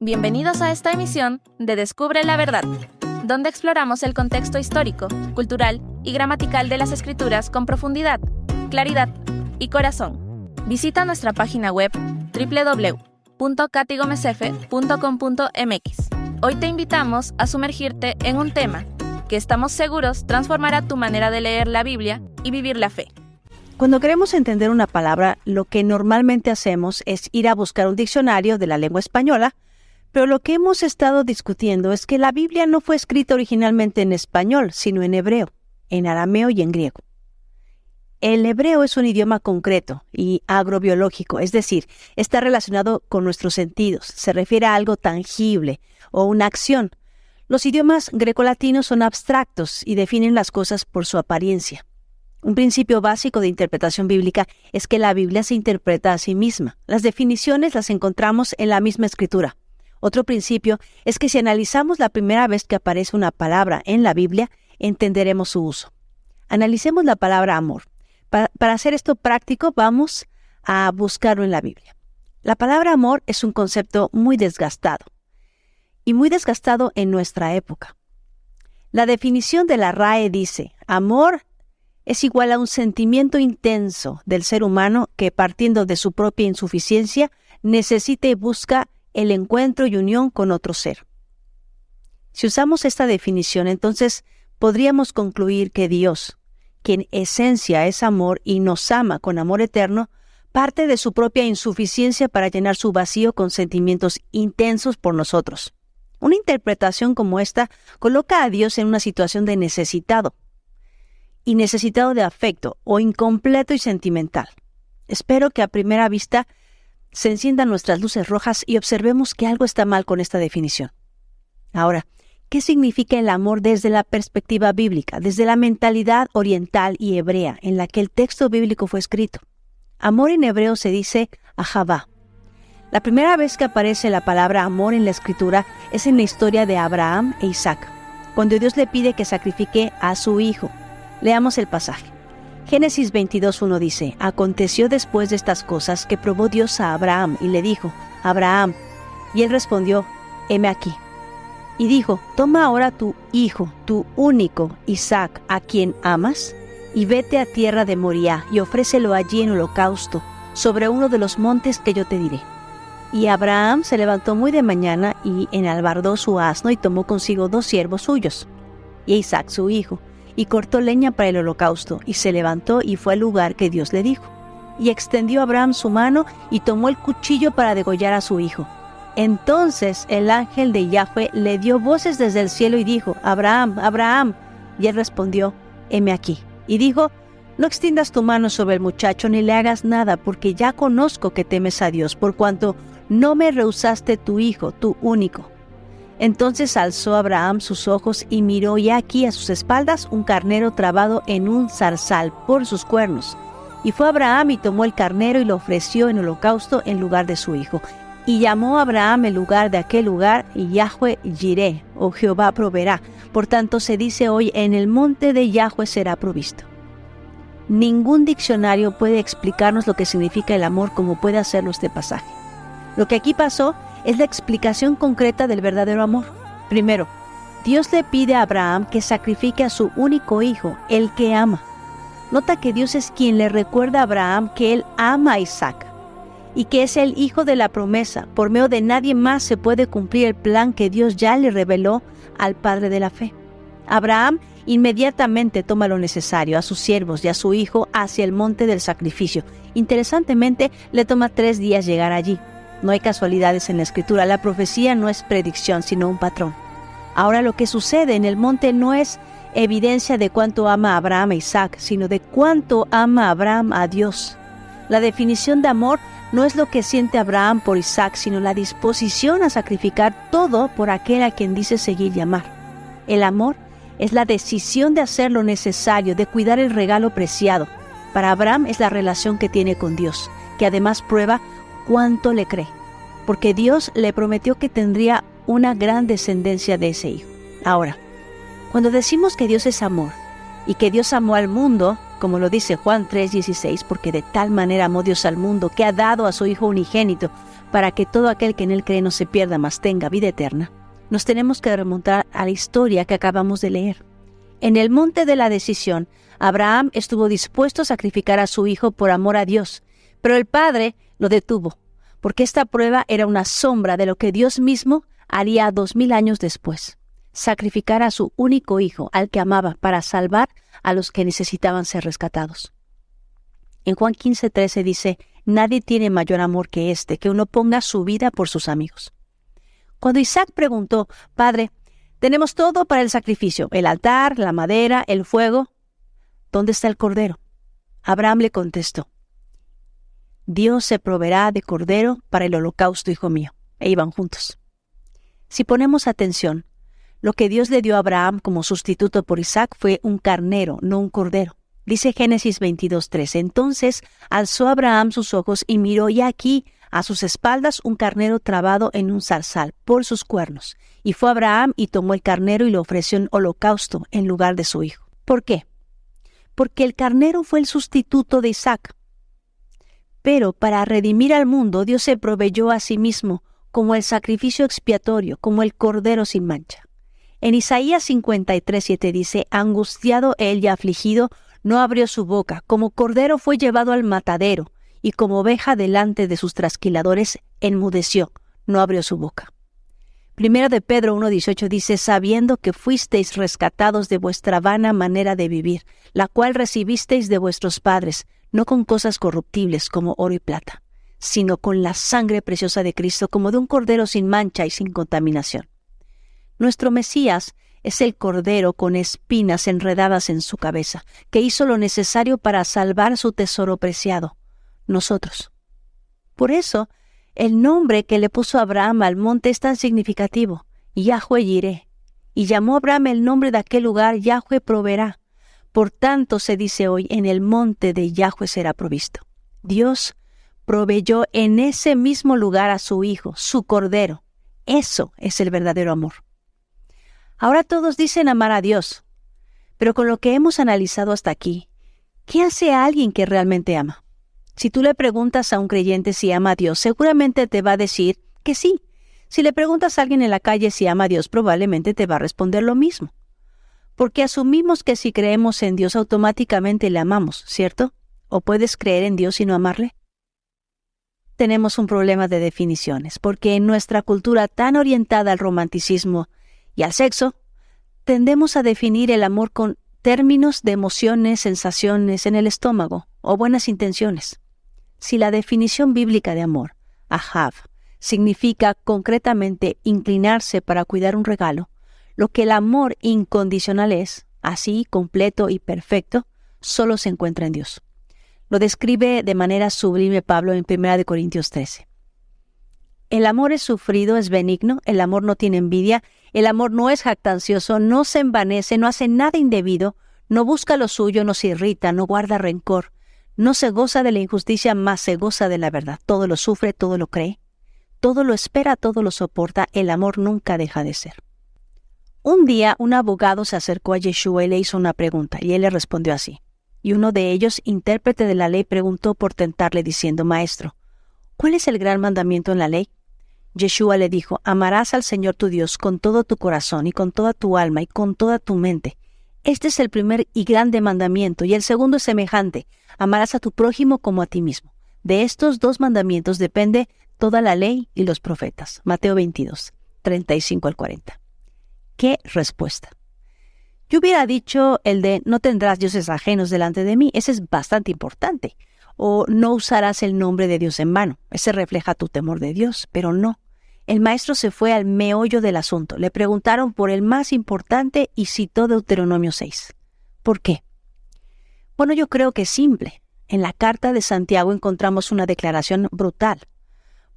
Bienvenidos a esta emisión de Descubre la Verdad, donde exploramos el contexto histórico, cultural y gramatical de las Escrituras con profundidad, claridad y corazón. Visita nuestra página web www.catigomsf.com.mx. Hoy te invitamos a sumergirte en un tema que estamos seguros transformará tu manera de leer la Biblia y vivir la fe. Cuando queremos entender una palabra, lo que normalmente hacemos es ir a buscar un diccionario de la lengua española, pero lo que hemos estado discutiendo es que la Biblia no fue escrita originalmente en español, sino en hebreo, en arameo y en griego. El hebreo es un idioma concreto y agrobiológico, es decir, está relacionado con nuestros sentidos, se refiere a algo tangible o una acción. Los idiomas grecolatinos son abstractos y definen las cosas por su apariencia. Un principio básico de interpretación bíblica es que la Biblia se interpreta a sí misma. Las definiciones las encontramos en la misma escritura. Otro principio es que si analizamos la primera vez que aparece una palabra en la Biblia, entenderemos su uso. Analicemos la palabra amor. Para hacer esto práctico, vamos a buscarlo en la Biblia. La palabra amor es un concepto muy desgastado, y muy desgastado en nuestra época. La definición de la RAE dice: amor es igual a un sentimiento intenso del ser humano que, partiendo de su propia insuficiencia, necesita y busca el encuentro y unión con otro ser. Si usamos esta definición, entonces podríamos concluir que Dios, que en esencia es amor y nos ama con amor eterno, parte de su propia insuficiencia para llenar su vacío con sentimientos intensos por nosotros. Una interpretación como esta coloca a Dios en una situación de necesitado, y necesitado de afecto, o incompleto y sentimental. Espero que a primera vista se enciendan nuestras luces rojas y observemos que algo está mal con esta definición. Ahora, ¿qué significa el amor desde la perspectiva bíblica, desde la mentalidad oriental y hebrea en la que el texto bíblico fue escrito? Amor en hebreo se dice ahavá. La primera vez que aparece la palabra amor en la escritura es en la historia de Abraham e Isaac, cuando Dios le pide que sacrifique a su hijo. Leamos el pasaje. Génesis 22:1 dice: aconteció después de estas cosas que probó Dios a Abraham y le dijo: Abraham. Y él respondió: heme aquí. Y dijo: toma ahora tu hijo, tu único, Isaac, a quien amas, y vete a tierra de Moriah y ofrécelo allí en holocausto, sobre uno de los montes que yo te diré. Y Abraham se levantó muy de mañana y enalbardó su asno y tomó consigo 2 siervos suyos, y a Isaac su hijo, y cortó leña para el holocausto, y se levantó y fue al lugar que Dios le dijo. Y extendió Abraham su mano y tomó el cuchillo para degollar a su hijo. Entonces el ángel de Yahvé le dio voces desde el cielo y dijo: Abraham, Abraham. Y él respondió: heme aquí. Y dijo: no extiendas tu mano sobre el muchacho ni le hagas nada, porque ya conozco que temes a Dios, por cuanto no me rehusaste tu hijo, tu único. Entonces alzó Abraham sus ojos y miró, y aquí a sus espaldas un carnero trabado en un zarzal por sus cuernos. Y fue Abraham y tomó el carnero y lo ofreció en holocausto en lugar de su hijo. Y llamó Abraham el lugar de aquel lugar Yahvé Jireh, o Jehová proveerá. Por tanto se dice hoy: en el monte de Yahvé será provisto. Ningún diccionario puede explicarnos lo que significa el amor como puede hacerlo este pasaje. Lo que aquí pasó es la explicación concreta del verdadero amor. Primero, Dios le pide a Abraham que sacrifique a su único hijo, el que ama. Nota que Dios es quien le recuerda a Abraham que él ama a Isaac y que es el hijo de la promesa. Por medio de nadie más se puede cumplir el plan que Dios ya le reveló al padre de la fe. Abraham inmediatamente toma lo necesario, a sus siervos y a su hijo, hacia el monte del sacrificio. Interesantemente, le toma 3 días llegar allí. No hay casualidades en la escritura. La profecía no es predicción, sino un patrón. Ahora, lo que sucede en el monte no es evidencia de cuánto ama Abraham a Isaac, sino de cuánto ama Abraham a Dios. La definición de amor no es lo que siente Abraham por Isaac, sino la disposición a sacrificar todo por aquel a quien dice seguir y amar. El amor es la decisión de hacer lo necesario, de cuidar el regalo preciado. Para Abraham es la relación que tiene con Dios, que además prueba cuánto le cree, porque Dios le prometió que tendría una gran descendencia de ese hijo. Ahora, cuando decimos que Dios es amor y que Dios amó al mundo, como lo dice Juan 3:16, porque de tal manera amó Dios al mundo que ha dado a su Hijo unigénito, para que todo aquel que en él cree no se pierda, mas tenga vida eterna, nos tenemos que remontar a la historia que acabamos de leer. En el monte de la decisión, Abraham estuvo dispuesto a sacrificar a su hijo por amor a Dios, pero el Padre lo detuvo, porque esta prueba era una sombra de lo que Dios mismo haría 2000 años después: sacrificar a su único hijo, al que amaba, para salvar a los que necesitaban ser rescatados. En Juan 15:13 dice: nadie tiene mayor amor que este, que uno ponga su vida por sus amigos. Cuando Isaac preguntó: Padre, tenemos todo para el sacrificio, el altar, la madera, el fuego, ¿dónde está el cordero? Abraham le contestó: Dios se proveerá de cordero para el holocausto, hijo mío. E iban juntos. Si ponemos atención, lo que Dios le dio a Abraham como sustituto por Isaac fue un carnero, no un cordero. Dice Génesis 22:13: entonces alzó Abraham sus ojos y miró, y aquí a sus espaldas un carnero trabado en un zarzal por sus cuernos. Y fue Abraham y tomó el carnero y lo ofreció en holocausto en lugar de su hijo. ¿Por qué? Porque el carnero fue el sustituto de Isaac. Pero para redimir al mundo, Dios se proveyó a sí mismo como el sacrificio expiatorio, como el cordero sin mancha. En Isaías 53:7 dice: angustiado él y afligido, no abrió su boca, como cordero fue llevado al matadero, y como oveja delante de sus trasquiladores enmudeció, no abrió su boca. Primero de Pedro 1:18 dice: sabiendo que fuisteis rescatados de vuestra vana manera de vivir, la cual recibisteis de vuestros padres, no con cosas corruptibles como oro y plata, sino con la sangre preciosa de Cristo, como de un cordero sin mancha y sin contaminación. Nuestro Mesías es el cordero con espinas enredadas en su cabeza, que hizo lo necesario para salvar su tesoro preciado, nosotros. Por eso, el nombre que le puso Abraham al monte es tan significativo: Yahweh Yireh. Y llamó a Abraham el nombre de aquel lugar: Yahweh proveerá. Por tanto, se dice hoy: en el monte de Yahweh será provisto. Dios proveyó en ese mismo lugar a su hijo, su cordero. Eso es el verdadero amor. Ahora todos dicen amar a Dios, pero con lo que hemos analizado hasta aquí, ¿qué hace a alguien que realmente ama? Si tú le preguntas a un creyente si ama a Dios, seguramente te va a decir que sí. Si le preguntas a alguien en la calle si ama a Dios, probablemente te va a responder lo mismo. Porque asumimos que si creemos en Dios automáticamente le amamos, ¿cierto? ¿O puedes creer en Dios y no amarle? Tenemos un problema de definiciones, porque en nuestra cultura tan orientada al romanticismo y al sexo, tendemos a definir el amor con términos de emociones, sensaciones en el estómago o buenas intenciones. Si la definición bíblica de amor, ahav, significa concretamente inclinarse para cuidar un regalo, lo que el amor incondicional es, así, completo y perfecto, solo se encuentra en Dios. Lo describe de manera sublime Pablo en 1 Corintios 13. El amor es sufrido, es benigno, el amor no tiene envidia, el amor no es jactancioso, no se envanece, no hace nada indebido, no busca lo suyo, no se irrita, no guarda rencor, no se goza de la injusticia, mas se goza de la verdad. Todo lo sufre, todo lo cree, todo lo espera, todo lo soporta. El amor nunca deja de ser. Un día un abogado se acercó a Yeshua y le hizo una pregunta, y él le respondió así. Y uno de ellos, intérprete de la ley, preguntó por tentarle diciendo: Maestro, ¿cuál es el gran mandamiento en la ley? Yeshua le dijo: amarás al Señor tu Dios con todo tu corazón y con toda tu alma y con toda tu mente. Este es el primer y grande mandamiento, y el segundo es semejante: amarás a tu prójimo como a ti mismo. De estos dos mandamientos depende toda la ley y los profetas. Mateo 22, 35 al 40. ¿Qué respuesta? Yo hubiera dicho el de: no tendrás dioses ajenos delante de mí. Ese es bastante importante. O no usarás el nombre de Dios en vano. Ese refleja tu temor de Dios, pero no. El maestro se fue al meollo del asunto. Le preguntaron por el más importante y citó Deuteronomio 6. ¿Por qué? Bueno, yo creo que es simple. En la carta de Santiago encontramos una declaración brutal.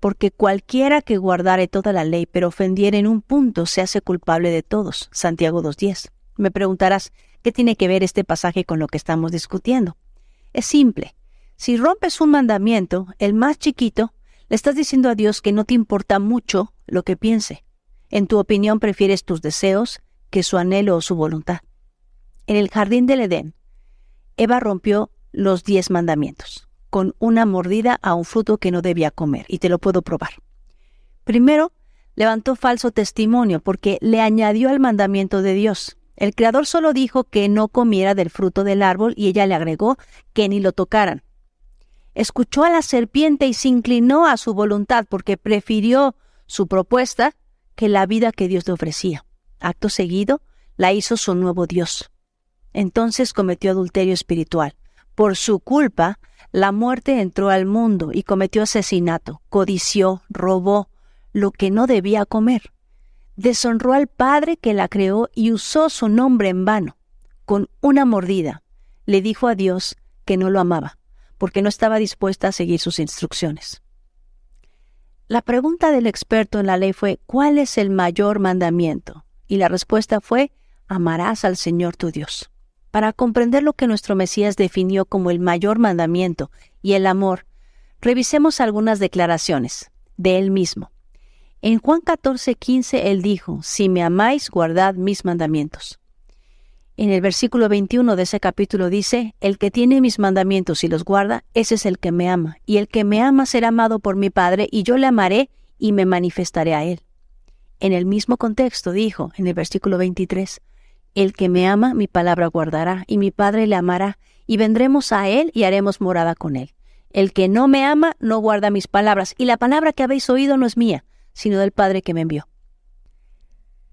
Porque cualquiera que guardare toda la ley, pero ofendiere en un punto, se hace culpable de todos. Santiago 2:10. Me preguntarás, ¿qué tiene que ver este pasaje con lo que estamos discutiendo? Es simple. Si rompes un mandamiento, el más chiquito, le estás diciendo a Dios que no te importa mucho lo que piense. En tu opinión prefieres tus deseos que su anhelo o su voluntad. En el jardín del Edén, Eva rompió los 10 mandamientos con una mordida a un fruto que no debía comer, y te lo puedo probar. Primero, levantó falso testimonio porque le añadió al mandamiento de Dios. El Creador solo dijo que no comiera del fruto del árbol y ella le agregó que ni lo tocaran. Escuchó a la serpiente y se inclinó a su voluntad porque prefirió su propuesta que la vida que Dios le ofrecía. Acto seguido, la hizo su nuevo Dios. Entonces cometió adulterio espiritual. Por su culpa, la muerte entró al mundo y cometió asesinato, codició, robó lo que no debía comer. Deshonró al Padre que la creó y usó su nombre en vano. Con una mordida, le dijo a Dios que no lo amaba, porque no estaba dispuesta a seguir sus instrucciones. La pregunta del experto en la ley fue, ¿cuál es el mayor mandamiento? Y la respuesta fue, amarás al Señor tu Dios. Para comprender lo que nuestro Mesías definió como el mayor mandamiento y el amor, revisemos algunas declaraciones de él mismo. En Juan 14:15 él dijo, si me amáis, guardad mis mandamientos. En el versículo 21 de ese capítulo dice, el que tiene mis mandamientos y los guarda, ese es el que me ama. Y el que me ama será amado por mi Padre, y yo le amaré y me manifestaré a él. En el mismo contexto dijo, en el versículo 23, el que me ama, mi palabra guardará, y mi Padre le amará, y vendremos a él y haremos morada con él. El que no me ama, no guarda mis palabras, y la palabra que habéis oído no es mía, sino del Padre que me envió.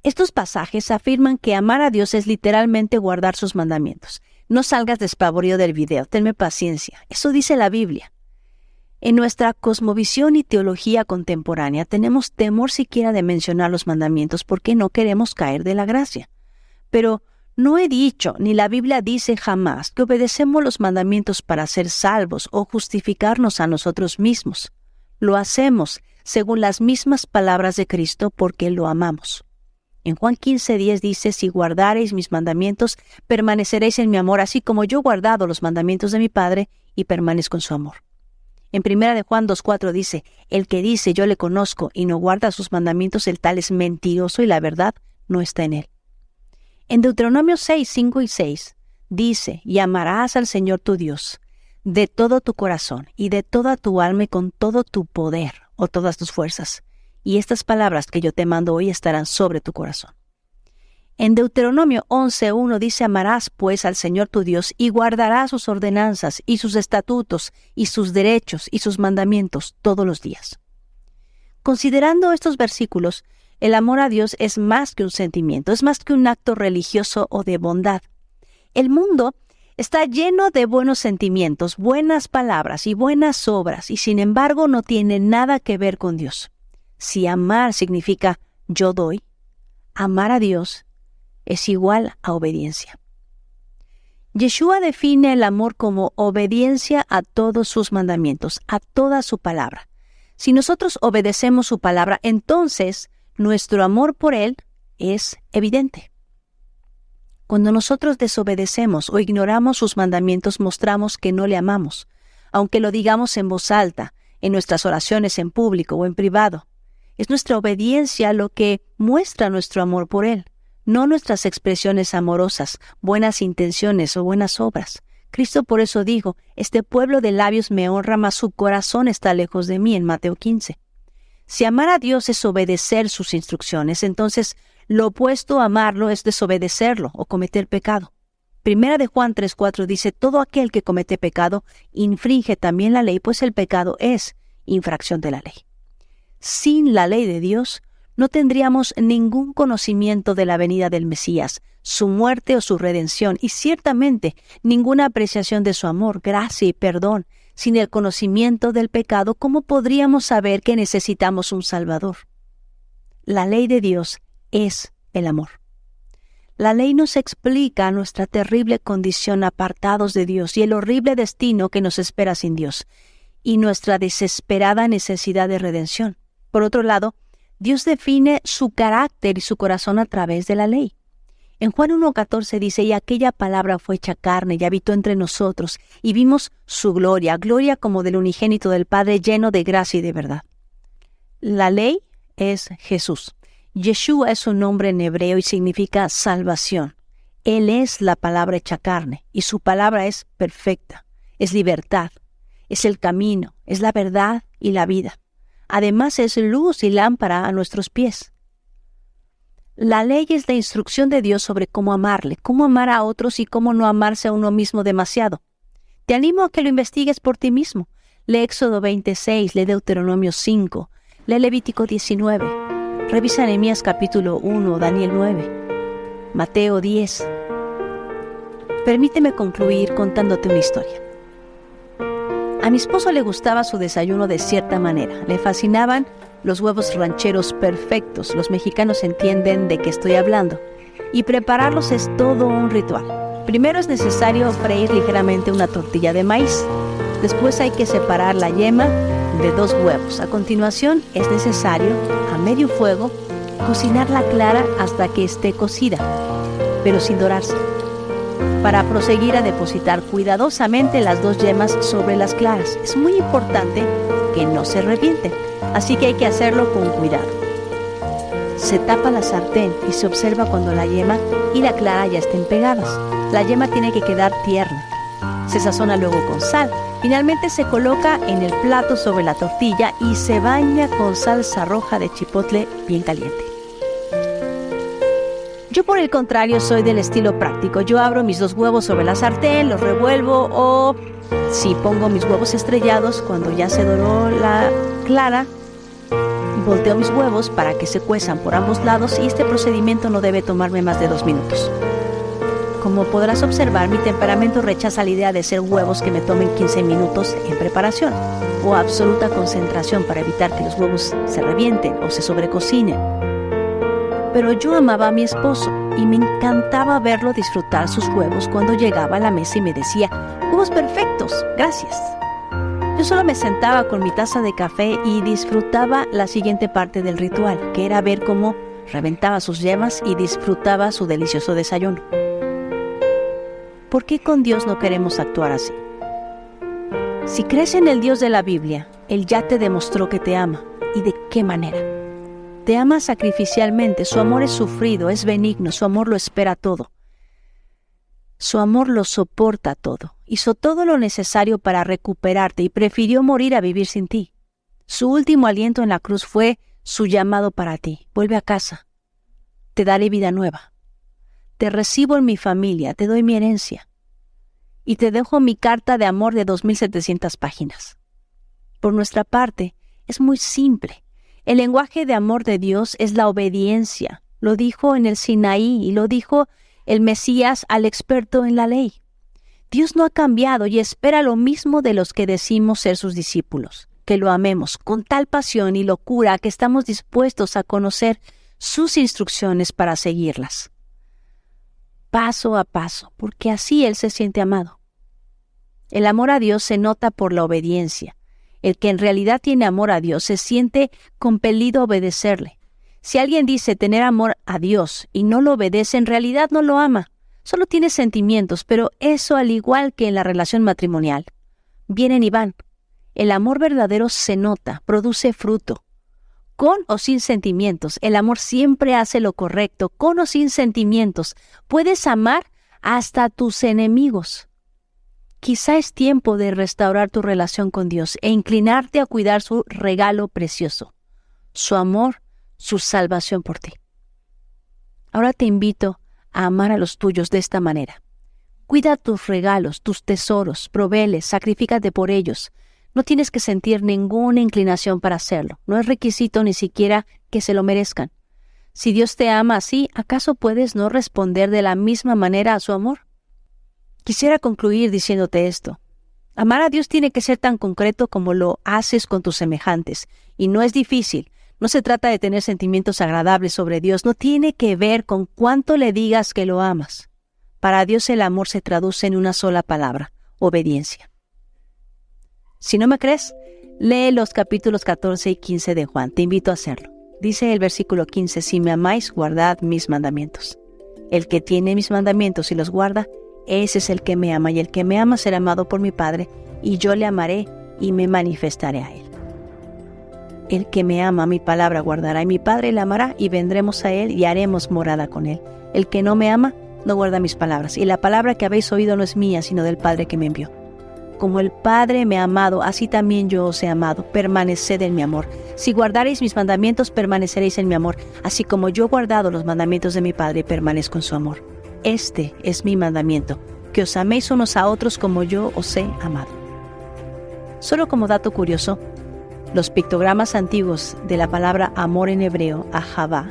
Estos pasajes afirman que amar a Dios es literalmente guardar sus mandamientos. No salgas despavorido del video, tenme paciencia. Eso dice la Biblia. En nuestra cosmovisión y teología contemporánea tenemos temor siquiera de mencionar los mandamientos porque no queremos caer de la gracia. Pero no he dicho, ni la Biblia dice jamás, que obedecemos los mandamientos para ser salvos o justificarnos a nosotros mismos. Lo hacemos según las mismas palabras de Cristo porque lo amamos. En Juan 15:10 dice, si guardareis mis mandamientos, permaneceréis en mi amor, así como yo he guardado los mandamientos de mi Padre y permanezco en su amor. En 1 de Juan 2:4 dice, el que dice yo le conozco y no guarda sus mandamientos, el tal es mentiroso y la verdad no está en él. En Deuteronomio 6:5 y 6 dice, y amarás al Señor tu Dios de todo tu corazón y de toda tu alma y con todo tu poder o todas tus fuerzas. Y estas palabras que yo te mando hoy estarán sobre tu corazón. En Deuteronomio 11:1 dice, amarás pues al Señor tu Dios y guardarás sus ordenanzas y sus estatutos y sus derechos y sus mandamientos todos los días. Considerando estos versículos, el amor a Dios es más que un sentimiento, es más que un acto religioso o de bondad. El mundo está lleno de buenos sentimientos, buenas palabras y buenas obras, y sin embargo no tiene nada que ver con Dios. Si amar significa yo doy, amar a Dios es igual a obediencia. Yeshua define el amor como obediencia a todos sus mandamientos, a toda su palabra. Si nosotros obedecemos su palabra, entonces nuestro amor por Él es evidente. Cuando nosotros desobedecemos o ignoramos sus mandamientos, mostramos que no le amamos, aunque lo digamos en voz alta, en nuestras oraciones en público o en privado. Es nuestra obediencia lo que muestra nuestro amor por Él, no nuestras expresiones amorosas, buenas intenciones o buenas obras. Cristo por eso dijo, este pueblo de labios me honra, mas su corazón está lejos de mí, en Mateo 15. Si amar a Dios es obedecer sus instrucciones, entonces lo opuesto a amarlo es desobedecerlo o cometer pecado. 1 de Juan 3:4 dice, todo aquel que comete pecado infringe también la ley, pues el pecado es infracción de la ley. Sin la ley de Dios, no tendríamos ningún conocimiento de la venida del Mesías, su muerte o su redención, y ciertamente ninguna apreciación de su amor, gracia y perdón. Sin el conocimiento del pecado, ¿cómo podríamos saber que necesitamos un Salvador? La ley de Dios es el amor. La ley nos explica nuestra terrible condición apartados de Dios y el horrible destino que nos espera sin Dios, y nuestra desesperada necesidad de redención. Por otro lado, Dios define su carácter y su corazón a través de la ley. En Juan 1:14 dice, y aquella palabra fue hecha carne y habitó entre nosotros, y vimos su gloria, gloria como del unigénito del Padre, lleno de gracia y de verdad. La ley es Jesús. Yeshua es su nombre en hebreo y significa salvación. Él es la palabra hecha carne, y su palabra es perfecta, es libertad, es el camino, es la verdad y la vida. además es luz y lámpara a nuestros pies. La ley es la instrucción de Dios sobre cómo amarle, cómo amar a otros y cómo no amarse a uno mismo demasiado. Te animo a que lo investigues por ti mismo. Lee Éxodo 26, lee Deuteronomio 5, lee Levítico 19, revisa Nehemías capítulo 1, Daniel 9, Mateo 10. Permíteme concluir contándote una historia. A mi esposo le gustaba su desayuno de cierta manera. Le fascinaban los huevos rancheros perfectos. Los mexicanos entienden de qué estoy hablando. Y prepararlos es todo un ritual. Primero es necesario freír ligeramente una tortilla de maíz. Después hay que separar la yema de 2 huevos. A continuación es necesario, a medio fuego, cocinar la clara hasta que esté cocida, pero sin dorarse, para proseguir a depositar cuidadosamente las 2 yemas sobre las claras. Es muy importante que no se revienten, así que hay que hacerlo con cuidado. Se tapa la sartén y se observa cuando la yema y la clara ya estén pegadas. La yema tiene que quedar tierna. Se sazona luego con sal. Finalmente se coloca en el plato sobre la tortilla y se baña con salsa roja de chipotle bien caliente. Yo, por el contrario, soy del estilo práctico. Yo abro mis 2 huevos sobre la sartén, los revuelvo o, si pongo mis huevos estrellados, cuando ya se doró la clara, volteo mis huevos para que se cuezan por ambos lados y este procedimiento no debe tomarme más de 2 minutos. Como podrás observar, mi temperamento rechaza la idea de hacer huevos que me tomen 15 minutos en preparación o absoluta concentración para evitar que los huevos se revienten o se sobrecocinen. Pero yo amaba a mi esposo y me encantaba verlo disfrutar sus huevos cuando llegaba a la mesa y me decía: «Huevos perfectos, gracias». Yo solo me sentaba con mi taza de café y disfrutaba la siguiente parte del ritual, que era ver cómo reventaba sus yemas y disfrutaba su delicioso desayuno. ¿Por qué con Dios no queremos actuar así? Si crees en el Dios de la Biblia, Él ya te demostró que te ama. ¿Y de qué manera? Te ama sacrificialmente, su amor es sufrido, es benigno, su amor lo espera todo. Su amor lo soporta todo. Hizo todo lo necesario para recuperarte y prefirió morir a vivir sin ti. Su último aliento en la cruz fue su llamado para ti. Vuelve a casa. Te daré vida nueva. Te recibo en mi familia, te doy mi herencia. Y te dejo mi carta de amor de 2,700 páginas. Por nuestra parte, es muy simple. El lenguaje de amor de Dios es la obediencia. Lo dijo en el Sinaí y lo dijo el Mesías al experto en la ley. Dios no ha cambiado y espera lo mismo de los que decimos ser sus discípulos, que lo amemos con tal pasión y locura que estamos dispuestos a conocer sus instrucciones para seguirlas. Paso a paso, porque así Él se siente amado. El amor a Dios se nota por la obediencia. El que en realidad tiene amor a Dios se siente compelido a obedecerle. Si alguien dice tener amor a Dios y no lo obedece, en realidad no lo ama. Solo tiene sentimientos, pero eso, al igual que en la relación matrimonial, vienen y van. El amor verdadero se nota, produce fruto. Con o sin sentimientos, el amor siempre hace lo correcto. Con o sin sentimientos, puedes amar hasta a tus enemigos. Quizá es tiempo de restaurar tu relación con Dios e inclinarte a cuidar su regalo precioso, su amor, su salvación por ti. Ahora te invito a amar a los tuyos de esta manera. Cuida tus regalos, tus tesoros, provéeles, sacrifícate por ellos. No tienes que sentir ninguna inclinación para hacerlo. No es requisito ni siquiera que se lo merezcan. Si Dios te ama así, ¿acaso puedes no responder de la misma manera a su amor? Quisiera concluir diciéndote esto. Amar a Dios tiene que ser tan concreto como lo haces con tus semejantes. Y no es difícil. No se trata de tener sentimientos agradables sobre Dios. No tiene que ver con cuánto le digas que lo amas. Para Dios el amor se traduce en una sola palabra: obediencia. Si no me crees, lee los capítulos 14 y 15 de Juan. Te invito a hacerlo. Dice el versículo 15: si me amáis, guardad mis mandamientos. El que tiene mis mandamientos y los guarda, ese es el que me ama, y el que me ama será amado por mi Padre, y yo le amaré y me manifestaré a él. El que me ama, mi palabra guardará, y mi Padre le amará, y vendremos a él y haremos morada con él. El que no me ama, no guarda mis palabras, y la palabra que habéis oído no es mía, sino del Padre que me envió. como el Padre me ha amado, así también yo os he amado. Permaneced en mi amor. Si guardareis mis mandamientos, permaneceréis en mi amor. Así como yo he guardado los mandamientos de mi Padre, permanezco en su amor. Este es mi mandamiento, que os améis unos a otros como yo os he amado. Solo como dato curioso, los pictogramas antiguos de la palabra amor en hebreo, ahavá,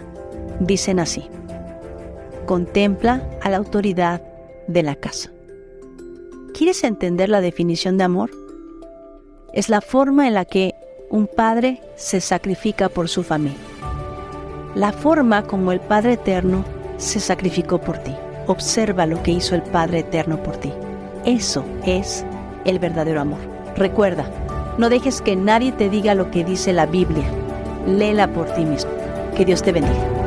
dicen así: contempla a la autoridad de la casa. ¿Quieres entender la definición de amor? Es la forma en la que un padre se sacrifica por su familia. La forma como el Padre Eterno se sacrificó por ti. Observa lo que hizo el Padre Eterno por ti. Eso es el verdadero amor. Recuerda, no dejes que nadie te diga lo que dice la Biblia. Léela por ti mismo. Que Dios te bendiga.